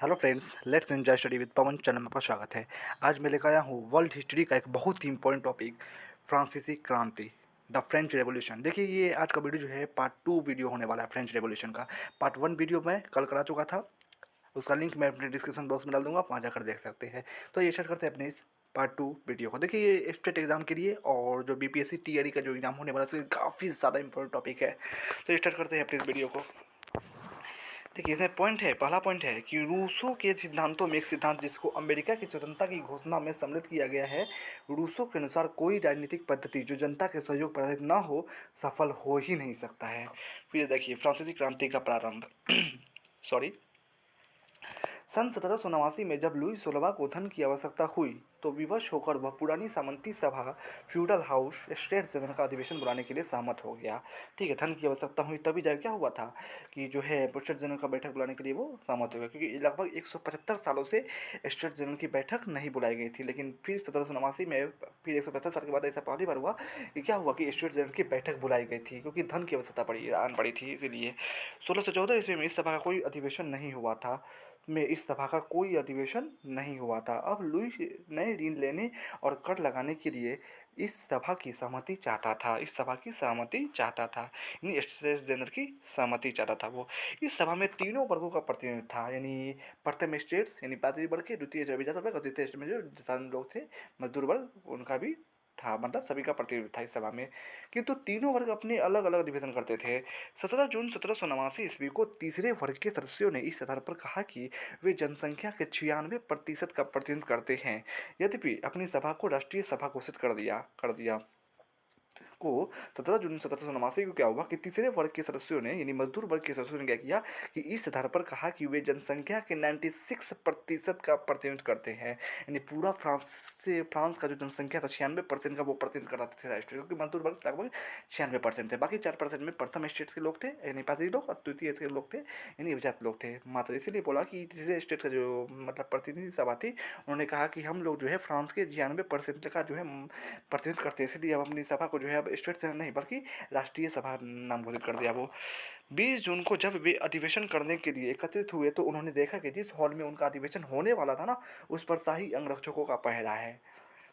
Hello friends, let's enjoy study with Pawan channel में आपका स्वागत है। आज मैं लेकर आया हूँ वर्ल्ड हिस्ट्री का एक बहुत ही इंपॉर्टेंट टॉपिक, फ्रांसीसी क्रांति, द फ्रेंच रेवोल्यूशन। देखिए, ये आज का वीडियो जो है पार्ट 2 वीडियो होने वाला है फ्रेंच रेवोल्यूशन का। पार्ट 1 वीडियो मैं कल करा चुका था, उसका लिंक मैं अपने डिस्क्रिप्शन बॉक्स में डाल दूंगा, आप वहाँ जाकर देख सकते हैं। तो ये स्टार्ट करते हैं अपने इस पार्ट 2 वीडियो को। देखिए, ये स्टेट एग्जाम के लिए और जो बीपीएससी टीआरई का जो एग्जाम होने वाला है, काफ़ी ज़्यादा इंपॉर्टेंट टॉपिक है। तो स्टार्ट करते हैं अपने इस वीडियो को। देखिए, इसमें पॉइंट है, पहला पॉइंट है कि रूसो के सिद्धांतों में एक सिद्धांत जिसको अमेरिका की स्वतंत्रता की घोषणा में सम्मिलित किया गया है। रूसो के अनुसार कोई राजनीतिक पद्धति जो जनता के सहयोग पर आधारित न हो, सफल हो ही नहीं सकता है। फिर देखिए, फ्रांसीसी क्रांति का प्रारंभ सॉरी सन 1789 में जब लुई 16वां को धन की आवश्यकता हुई तो विवश होकर वह पुरानी सामंती सभा फ्यूडल हाउस स्टेट जनरल का अधिवेशन बुलाने के लिए सहमत हो गया। ठीक है, धन की आवश्यकता हुई तभी जाकर क्या हुआ था कि जो है स्टेट जनरल का बैठक बुलाने के लिए वो सहमत हो गया, क्योंकि लगभग 175 सालों से स्टेट जनरल की बैठक नहीं बुलाई गई थी। लेकिन फिर 1789 में फिर 175 साल के बाद ऐसा पहली बार हुआ कि क्या हुआ कि स्टेट जनरल की बैठक बुलाई गई थी, क्योंकि धन की आवश्यकता पड़ी थी। इसीलिए 1614 ईस्वी में इस सभा का कोई अधिवेशन नहीं हुआ था में इस सभा का कोई अधिवेशन नहीं हुआ था। अब लुई नए ऋण लेने और कर लगाने के लिए इस सभा की सहमति चाहता था, इस सभा की सहमति चाहता था, यानी स्टेट्स जनरल की सहमति चाहता था वो। इस सभा में तीनों वर्गों का प्रतिनिधित्व था, यानी प्रथम स्टेट्स यानी पादरी वर्ग के, द्वितीय जो अभिजात वर्ग और तृतीय स्टेट में जो किसान लोग थे, मजदूर वर्ग, उनका भी था, मतलब सभी का प्रतिनिधित्व था इस सभा में। किंतु तीनों वर्ग अपने अलग अलग अधिवेशन करते थे। 17 जून 1789 ईस्वी को तीसरे वर्ग के सदस्यों ने इस आधार पर कहा कि वे जनसंख्या के 96% का प्रतिनिधित्व करते हैं, यद्यपि अपनी सभा को राष्ट्रीय सभा घोषित कर दिया को 17 जून 1789 को क्या हुआ कि तीसरे वर्ग के सदस्यों ने, यानी मजदूर वर्ग के सदस्यों ने क्या किया कि इस आधार पर कहा कि वे जनसंख्या के 96% का प्रतिनिधित्व करते हैं, यानी पूरा फ्रांस का जो जनसंख्या था 96% का वो प्रतिनिधित्व करते थे राष्ट्रीय, क्योंकि मजदूर वर्ग लगभग 96% थे। बाकी 4% में प्रथम स्टेट्स के लोग थे, यानी पादरी लोग, और द्वितीय के लोग थे, यानी अभिजात लोग थे मात्र। इसीलिए बोला कि तीसरे स्टेट का जो मतलब प्रतिनिधि सभा थी, उन्होंने कहा कि हम लोग जो है फ्रांस के 96% का जो है प्रतिनिधित्व करते हैं, इसलिए अब अपनी सभा को जो है अब स्टेट से नहीं बल्कि राष्ट्रीय सभा नाम घोषित कर दिया वो। 20 जून को जब वे अधिवेशन करने के लिए एकत्रित हुए तो उन्होंने देखा कि जिस हॉल में उनका अधिवेशन होने वाला था ना, उस पर शाही अंगरक्षकों का पहरा है।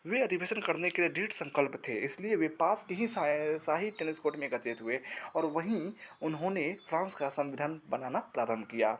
वे अधिवेशन करने के लिए दृढ़ संकल्प थे, इसलिए वे पास के ही शाही टेनिस कोर्ट में एकत्रित हुए और वहीं उन्होंने फ्रांस का संविधान बनाना प्रारंभ किया।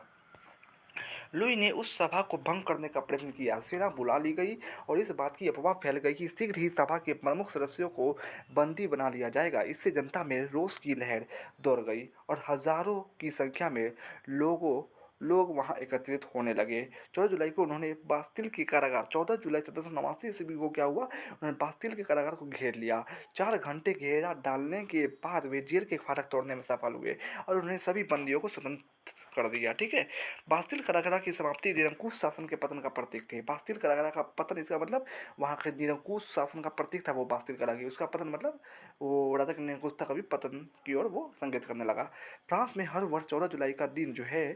लुई ने उस सभा को भंग करने का प्रयत्न किया, सेना बुला ली गई और इस बात की अफवाह फैल गई कि शीघ्र ही सभा के प्रमुख सदस्यों को बंदी बना लिया जाएगा। इससे जनता में रोष की लहर दौड़ गई और हजारों की संख्या में लोग वहां एकत्रित होने लगे। 14 जुलाई को उन्होंने बास्तिल के कारागार 14 जुलाई 1789 ईस्वी को क्या हुआ, उन्होंने बास्तिल के कारागार को घेर लिया। 4 घंटे घेरा डालने के बाद वे जेल के फाटक तोड़ने में सफल हुए और उन्होंने सभी बंदियों को स्वतंत्र कर दिया। ठीक है, बास्तिल कारागार की समाप्ति निरंकुश शासन के पतन का प्रतीक थी। बास्तिल कारागार का पतन, इसका मतलब वहाँ के निरंकुश शासन का प्रतीक था वो बास्तिल कारागार, उसका पतन मतलब वो राजा की निरंकुशता का भी पतन की ओर वो संकेत करने लगा। फ्रांस में हर वर्ष 14 जुलाई का दिन जो है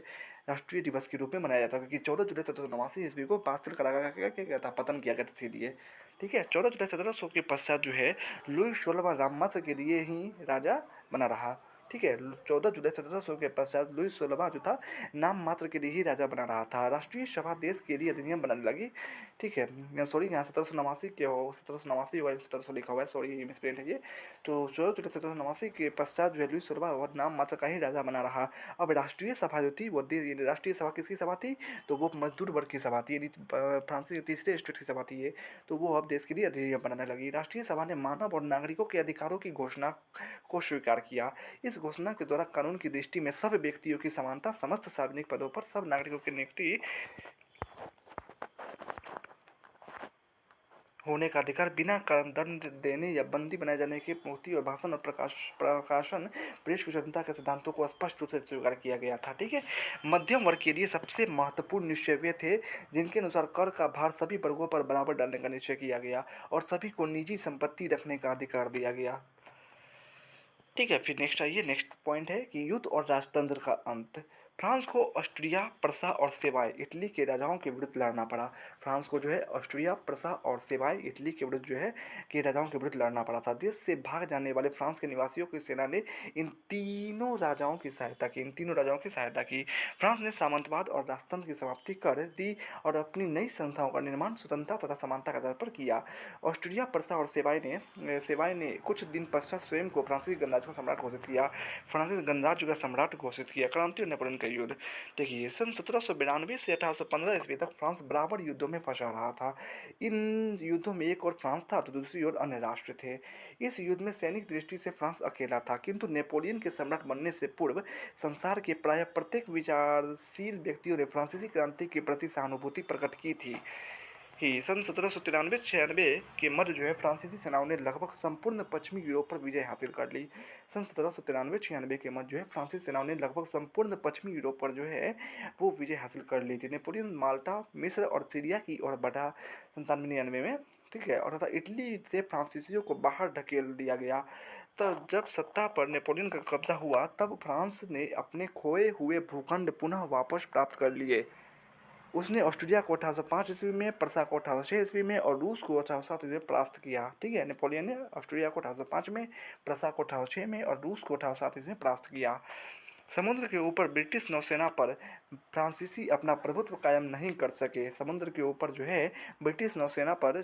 राष्ट्रीय दिवस के रूप में मनाया जाता है, क्योंकि 14 जुलाई 1789 ईस्वी को बास्तिल कारागार का क्या था, पतन किया गया था इसीलिए। ठीक है, 14 जुलाई 1700 के पश्चात जो है लुई 16वां राममत के लिए ही राजा बना रहा। ठीक है, 14 जुलाई 1700 के पश्चात लुई 16वां जो था नाम मात्र के लिए ही राजा बना रहा था। राष्ट्रीय सभा देश के लिए अधिनियम बनाने लगी। ठीक है, सॉरी, यहाँ 1789 के हो 1789 हुआ, 1700 लिखा हुआ है, सॉरी मिसप्रिंट है ये। तो 14 जुलाई 1789 के पश्चात जो है लुई 16वां और नाम मात्र का ही राजा बना रहा। अब राष्ट्रीय सभा जो थी वो राष्ट्रीय सभा किसकी सभा थी, तो वो मजदूर वर्ग की सभा थी, यानी फ्रांसीसी तीसरे स्टेट की सभा थी ये। तो वो अब देश के लिए अधिनियम बनाने लगी। राष्ट्रीय सभा ने मानव और नागरिकों के अधिकारों की घोषणा को स्वीकार किया। इस घोषणा के द्वारा कानून की दृष्टि में सब व्यक्तियों की समानता, समस्त सार्वजनिक पदों पर सब नागरिकों की नियुक्ति होने का अधिकार, बिना दंड देने या बंदी बनाए जाने की मुक्ति और भाषण और प्रकाशन प्रेस की स्वतंत्रता के सिद्धांतों को स्पष्ट रूप से स्वीकार किया गया था। ठीक है, मध्यम वर्ग के लिए सबसे महत्वपूर्ण निश्चय वे थे जिनके अनुसार कर का भार सभी वर्गों पर बराबर डालने का निश्चय किया गया और सभी को निजी संपत्ति रखने का अधिकार दिया गया। ठीक है, फिर नेक्स्ट आइए, नेक्स्ट पॉइंट है कि युद्ध और राजतंत्र का अंत। फ्रांस को ऑस्ट्रिया, प्रसा और सेवाई इटली के राजाओं के विरुद्ध लड़ना पड़ा। फ्रांस को जो है ऑस्ट्रिया, प्रसा और सेवाई इटली के विरुद्ध जो है कि राजाओं के विरुद्ध लड़ना पड़ा था। देश से भाग जाने वाले फ्रांस के निवासियों की सेना ने इन तीनों राजाओं की सहायता की। फ्रांस ने सामंतवाद और राजतंत्र की समाप्ति कर दी और अपनी नई संस्थाओं का निर्माण स्वतंत्रता तथा समानता के आधार पर किया। ऑस्ट्रिया, प्रसा और सेवाई ने कुछ दिन पश्चात स्वयं को फ्रांसीसी गणराज्य का सम्राट घोषित किया। क्रांति और नेपोलियन का युद्ध। देखिए, सन 1792 से 1815 ईस्वी तक फ्रांस बराबर युद्धों में फंसा रहा था। इन युद्धों में एक ओर फ्रांस था तो दूसरी ओर अन्य राष्ट्र थे। इस युद्ध में सैनिक दृष्टि से फ्रांस अकेला था, किंतु नेपोलियन के सम्राट बनने से पूर्व संसार के प्रायः प्रत्येक विचारशील व्यक्तियों ने फ्रांसीसी क्रांति के प्रति सहानुभूति प्रकट की थी। सन 1793-96 के मध्य जो है फ्रांसीसी सेनाओं ने लगभग संपूर्ण पश्चिमी यूरोप पर विजय हासिल कर ली। सन 1793-96 के मध्य जो है फ्रांसीसी सेनाओं ने लगभग संपूर्ण पश्चिमी यूरोप पर जो है वो विजय हासिल कर ली थी। नेपोलियन माल्टा, मिस्र और सीरिया की ओर बढ़ा 97-99 में, ठीक है, और तथा इटली से फ्रांसीसियों को बाहर ढकेल दिया गया। तो जब सत्ता पर नेपोलियन का कब्जा हुआ तब फ्रांस ने अपने खोए हुए भूखंड पुनः वापस प्राप्त कर लिए। उसने ऑस्ट्रिया को 1805 ईस्वी में, प्रसा को 1806 ईस्वी में और रूस को 1807 ईस्वी में परास्त किया। ठीक है, नेपोलियन ने ऑस्ट्रिया को 1805 में, प्रसा को 1806 में और रूस को 1807 ईस्वी में परास्त किया। समुद्र के ऊपर ब्रिटिश नौसेना पर फ्रांसीसी अपना प्रभुत्व कायम नहीं कर सके। समुद्र के ऊपर जो है ब्रिटिश नौसेना पर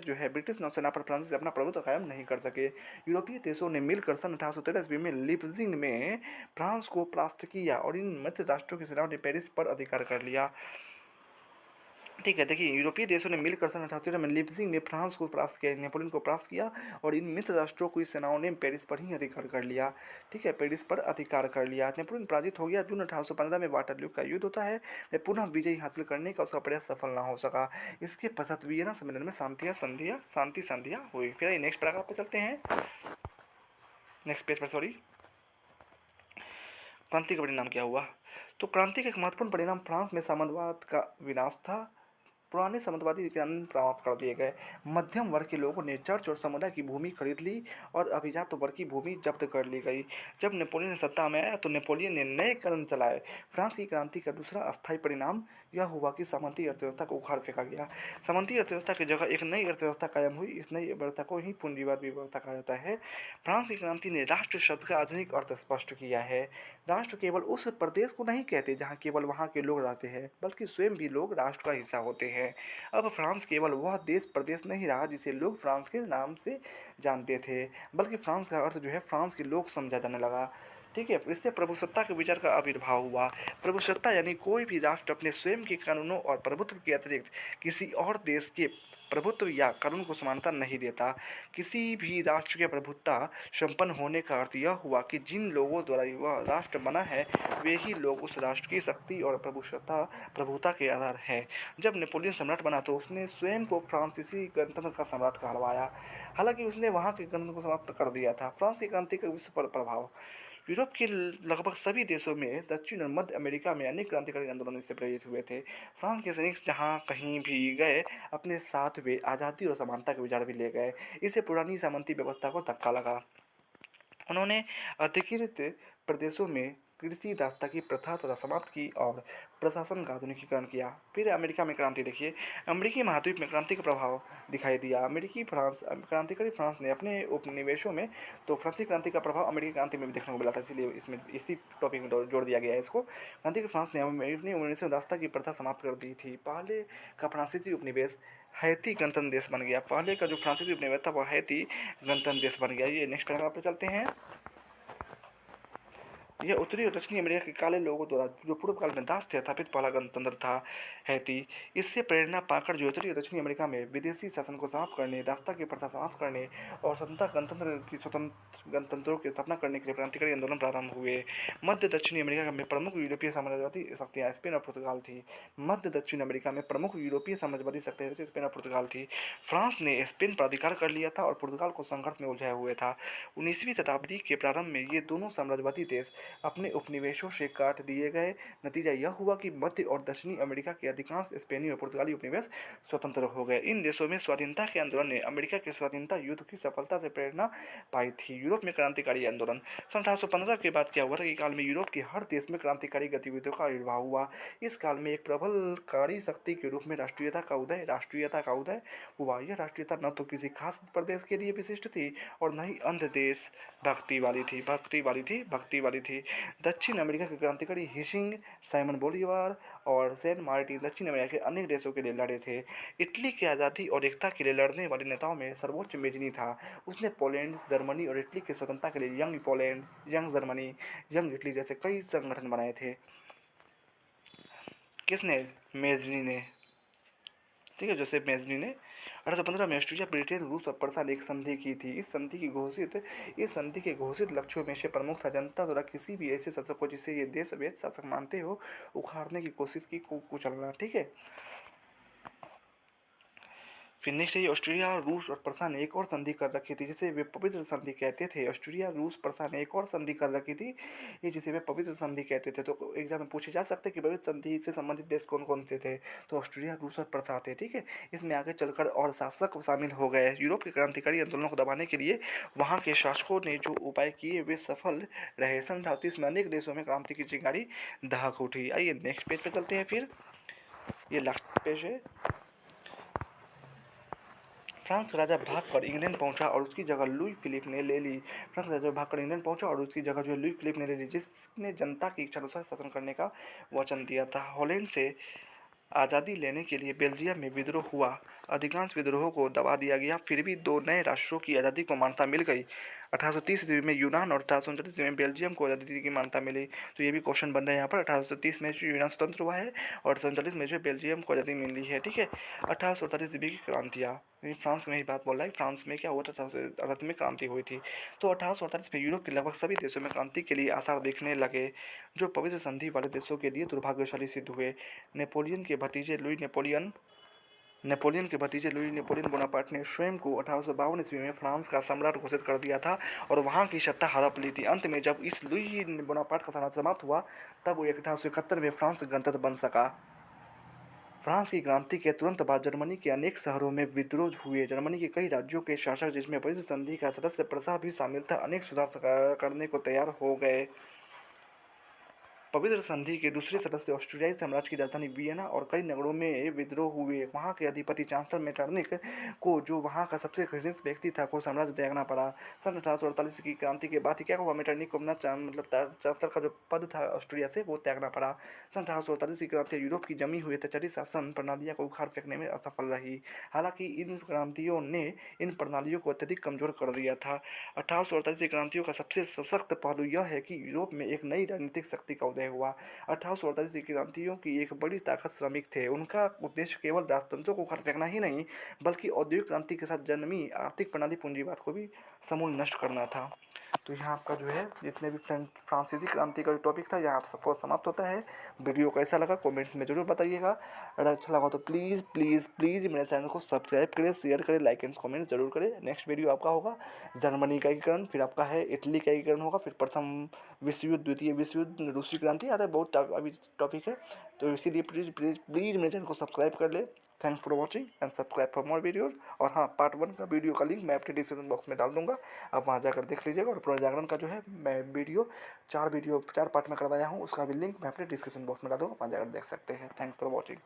फ्रांसीसी अपना प्रभुत्व कायम नहीं कर सके। यूरोपीय देशों ने मिलकर सन 1813 ईस्वी में लीपजिग में फ्रांस को परास्त किया और इन मित्र राष्ट्रों की सेनाओं ने पेरिस पर अधिकार कर लिया। ठीक है, देखिए, यूरोपीय देशों ने मिलकर सन 1813 में लीपजिग में फ्रांस को परास्त किया, नेपोलियन को परास्त किया और इन मित्र राष्ट्रों की सेनाओं ने पेरिस पर ही अधिकार कर लिया। ठीक है, पेरिस पर अधिकार कर लिया। नेपोलियन पराजित हो गया। जून 1815 में वाटरलू का युद्ध होता है। पुनः विजय हासिल करने का उसका प्रयास सफल ना हो सका। इसके पश्चात वियना सम्मेलन में शांति संधियाँ हुई। फिर नेक्स्ट पैराग्राफ पे चलते हैं, नेक्स्ट पेज पर, सॉरी। क्रांति का परिणाम क्या हुआ? तो क्रांति का एक महत्वपूर्ण परिणाम फ्रांस में सामंतवाद का विनाश था। पुराने सामंतवादी कानून समाप्त कर दिए गए। मध्यम वर्ग के लोगों ने चर्च और समुदाय की भूमि खरीद ली और अभिजात वर्ग की भूमि जब्त कर ली गई। जब नेपोलियन सत्ता में आया तो नेपोलियन ने नए कानून चलाए। फ्रांस की क्रांति का दूसरा अस्थायी परिणाम यह हुआ कि सामंती अर्थव्यवस्था को उखाड़ फेंका गया। सामंती अर्थव्यवस्था की जगह एक नई अर्थव्यवस्था कायम हुई। इस नई अर्थव्यवस्था को ही पूंजीवादी व्यवस्था कहा जाता है। फ्रांस की क्रांति ने राष्ट्र शब्द का आधुनिक अर्थ स्पष्ट किया है। राष्ट्र केवल उस प्रदेश को नहीं कहते जहाँ केवल वहाँ के लोग रहते हैं, बल्कि स्वयं भी लोग राष्ट्र का हिस्सा होते हैं। अब फ्रांस केवल वह देश प्रदेश नहीं रहा जिसे लोग फ्रांस के नाम से जानते थे, बल्कि फ्रांस का अर्थ जो है फ्रांस के लोग समझा जाने लगा। ठीक है, इससे प्रभुसत्ता के विचार का आविर्भाव हुआ। प्रभुसत्ता यानी कोई भी राष्ट्र अपने स्वयं के कानूनों और प्रभुत्व के अतिरिक्त किसी और देश के प्रभुत्व या कानून को समानता नहीं देता। किसी भी राष्ट्र के प्रभुत्ता संपन्न होने का अर्थ यह हुआ कि जिन लोगों द्वारा वह राष्ट्र बना है वे ही लोग उस राष्ट्र की शक्ति और प्रभुता के आधार है। जब नेपोलियन सम्राट बना तो उसने स्वयं को फ्रांसीसी गणतंत्र का सम्राट कहलवाया। हालांकि उसने वहाँ के गणतंत्र को समाप्त कर दिया था। फ्रांस की क्रांति का विश्व पर प्रभाव। यूरोप के लगभग सभी देशों में, दक्षिण और मध्य अमेरिका में अनेक क्रांतिकारी आंदोलन इससे प्रेरित हुए थे। फ्रांस के सैनिक जहाँ कहीं भी गए अपने साथ वे आज़ादी और समानता के विचार भी ले गए। इससे पुरानी सामंती व्यवस्था को धक्का लगा। उन्होंने अधिकृत प्रदेशों में कृषि दासता की प्रथा तथा समाप्त की और प्रशासन का आधुनिकीकरण किया। फिर अमेरिका में क्रांति देखिए। अमेरिकी महाद्वीप में क्रांति का प्रभाव दिखाई दिया। क्रांतिकारी फ्रांस ने अपने उपनिवेशों में, तो फ्रांसीसी क्रांति का प्रभाव अमेरिकी क्रांति में भी देखने को मिला था, इसलिए इसमें इसी टॉपिक में जोड़ दिया गया है इसको। क्रांतिकारी फ्रांस ने अपनी उपनिवेशों दासता की प्रथा समाप्त कर दी थी। पहले का फ्रांसीसी उपनिवेश हैती गणतंत्र देश बन गया। पहले का जो फ्रांसीसी उपनिवेश था वह हैती गणतंत्र देश बन गया। ये नेक्स्ट पैराग्राफ पे चलते हैं। यह उत्तरी और दक्षिणी अमेरिका के काले लोगों द्वारा जो पूर्व काल में दास थे स्थापित पहला गणतंत्र था हैती। इससे प्रेरणा पाकर जो उत्तरी और दक्षिणी अमेरिका में विदेशी शासन को समाप्त करने, दासता की प्रथा समाप्त करने और स्वतंत्र गणतंत्रों की स्थापना करने के लिए क्रांतिकारी आंदोलन प्रारंभ हुए। मध्य दक्षिणी अमेरिका में प्रमुख यूरोपीय साम्राज्यवादी शक्तियाँ स्पेन और पुर्तगाल थी। मध्य दक्षिण अमेरिका में प्रमुख यूरोपीय साम्राज्यवादी शक्तियाँ स्पेन और पुर्तगाल थी। फ्रांस ने स्पेन पर अधिकार कर लिया था और पुर्तगाल को संघर्ष में उलझाए हुए था। 19वीं शताब्दी के प्रारंभ में ये दोनों साम्राज्यवादी देश अपने उपनिवेशों से काट दिए गए। नतीजा यह हुआ कि मध्य और दक्षिणी अमेरिका के अधिकांश स्पेनी और पुर्तगाली उपनिवेश स्वतंत्र हो गए। इन देशों में स्वाधीनता के आंदोलन ने अमेरिका के स्वाधीनता युद्ध की सफलता से प्रेरणा पाई थी। यूरोप में क्रांतिकारी आंदोलन। सन 1815 के बाद क्या हुआ था कि काल में यूरोप के हर देश में क्रांतिकारी गतिविधियों का आविर्भाव हुआ। इस काल में एक प्रबलकारी शक्ति के रूप में राष्ट्रीयता का उदय हुआ। यह राष्ट्रीयता न तो किसी खास प्रदेश के लिए विशिष्ट थी और न ही अंध देश भक्ति वाली थी। दक्षिण अमेरिका के क्रांतिकारी हिसिंग, साइमन बोलीवार और सैन मार्टिन दक्षिण अमेरिका के अनेक देशों के लिए लड़े थे। इटली की आज़ादी और एकता के लिए लड़ने वाले नेताओं में सर्वोच्च मेजनी था। उसने पोलैंड, जर्मनी और इटली की स्वतंत्रता के लिए young Poland, young Germany, young Italy जैसे कई संगठन बनाए थे। किसने? मेजनी ने। ठीक है, जोसेफ मेजनी ने 1815 में ऑस्ट्रिया, ब्रिटेन, रूस और प्रसा ने एक संधि की थी। इस संधि के घोषित लक्ष्यों में से प्रमुख था जनता द्वारा किसी भी ऐसे शासक को जिसे ये देश अवैध शासक मानते हो उखाड़ने की कोशिश की कुचलना। ठीक है। फिर नेक्स्ट है ऑस्ट्रिया, रूस और प्रसा ने एक और संधि कर रखी थी जिसे वे पवित्र संधि कहते थे। ऑस्ट्रिया, रूस, प्रसा ने एक और संधि कर रखी थी ये जिसे वे पवित्र संधि कहते थे। तो एग्जाम में पूछे जा सकते कि पवित्र संधि से संबंधित देश कौन कौन से थे। तो ऑस्ट्रिया, रूस और प्रसा थे। ठीक है। इसमें आगे चलकर और शासक शामिल हो गए। यूरोप के क्रांतिकारी आंदोलनों को दबाने के लिए वहाँ के शासकों ने जो उपाय किए वे सफल रहे। सन 1830 में अनेक देशों में क्रांति की चिंगारी दहक उठी। आइए नेक्स्ट पेज पे चलते हैं। फिर ये लास्ट पेज है। फ्रांस का राजा भागकर इंग्लैंड पहुंचा और उसकी जगह लुई फिलिप ने ले ली। फ्रांस का राजा भागकर इंग्लैंड पहुंचा और उसकी जगह जो है लुई फिलिप ने ले ली, जिसने जनता की इच्छा अनुसार शासन करने का वचन दिया था। हॉलैंड से आज़ादी लेने के लिए बेल्जियम में विद्रोह हुआ। अधिकांश विद्रोहों को दबा दिया गया, फिर भी दो नए राष्ट्रों की आज़ादी को मान्यता मिल गई। 1830 ईस्वी में यूनान और 1839 ईस्वी में बेल्जियम को आज़ादी की मान्यता मिली। तो ये भी क्वेश्चन बन रहा है यहाँ पर। 1830 में जो यूनान स्वतंत्र हुआ है और 1839 में जो बेल्जियम को आज़ादी मिली है। ठीक है। 1848 ईस्वी की क्रांतियाँ, फ्रांस में ही बात बोल रहा है। फ्रांस में क्या हुआ था? 1848 में क्रांति हुई थी। तो 1848 में यूरोप के लगभग सभी देशों में क्रांति के लिए आसार दिखने लगे, जो पवित्र संधि वाले देशों के लिए दुर्भाग्यशाली सिद्ध हुए। नेपोलियन के भतीजे लुई नेपोलियन बोनापार्ट ने स्वयं को 1852 ईस्वी में फ्रांस का सम्राट घोषित कर दिया था और वहां की सत्ता हड़प ली थी। अंत में जब इस लुई बोनापार्ट का साम्राज्य समाप्त हुआ तब वो 1871 में फ्रांस गणतंत्र बन सका। फ्रांस की क्रांति के तुरंत बाद जर्मनी के अनेक शहरों में विद्रोह हुए। जर्मनी के कई राज्यों के शासक, जिसमें पवित्र संधि का सदस्य प्रसा भी शामिल था, अनेक सुधार करने को तैयार हो गए। पवित्र संधि के दूसरे सदस्य ऑस्ट्रियाई साम्राज्य की राजधानी वियना और कई नगरों में विद्रोह हुए। वहां के अधिपति चांसलर मेटरनिक को, जो वहां का सबसे घृणित व्यक्ति था, को साम्राज्य त्यागना पड़ा। सन 1848 की क्रांति के बाद ही क्या हुआ? मेटरनिक को अपना चांसलर का जो पद था ऑस्ट्रिया से वो त्यागना पड़ा। सन 1848 की क्रांति यूरोप की जमी हुई तचरी शासन प्रणालियों को उखाड़ फेंकने में असफल रही। हालांकि इन क्रांतियों ने इन प्रणालियों को अत्यधिक कमजोर कर दिया था। 1848 की क्रांतियों का सबसे सशक्त पहलू यह है कि यूरोप में एक नई राजनीतिक शक्ति का उदय हुआ। 1848 की क्रांतियों की एक बड़ी ताकत श्रमिक थे। उनका उद्देश्य केवल राजतंत्रों को उखाड़ फेंकना ही नहीं, बल्कि औद्योगिक क्रांति के साथ जन्मी आर्थिक प्रणाली पूंजीवाद को भी समूल नष्ट करना था। तो यहाँ आपका जो है जितने भी फ्रांसीसी क्रांति का जो टॉपिक था यहाँ आप सबको समाप्त होता है। वीडियो कैसा लगा कमेंट्स में ज़रूर बताइएगा। अगर अच्छा लगा तो प्लीज़ प्लीज़ प्लीज़ मेरे चैनल को सब्सक्राइब करें, शेयर करें, लाइक एंड कमेंट जरूर करें। नेक्स्ट वीडियो आपका होगा जर्मनी का एकीकरण, फिर आपका है इटली का एकीकरण होगा, फिर प्रथम विश्व युद्ध, द्वितीय विश्व युद्ध, रूसी क्रांति, अरे बहुत अभी टॉपिक है। तो इसीलिए प्लीज़ प्लीज़ प्लीज़ मेरे चैनल को सब्सक्राइब कर ले। Thanks for watching and subscribe for more videos. और हाँ, पार्ट 1 का वीडियो का लिंक मैं अपने डिस्क्रिप्शन बॉक्स में डाल दूंगा, आप वहाँ जाकर देख लीजिएगा। और पुनर्जागरण का जो है मैं वीडियो 4 पार्ट में करवाया हूँ, उसका भी लिंक मैं अपने डिस्क्रिप्शन बॉक्स में डाल दूँगा, वहाँ जाकर देख सकते हैं। Thanks for watching.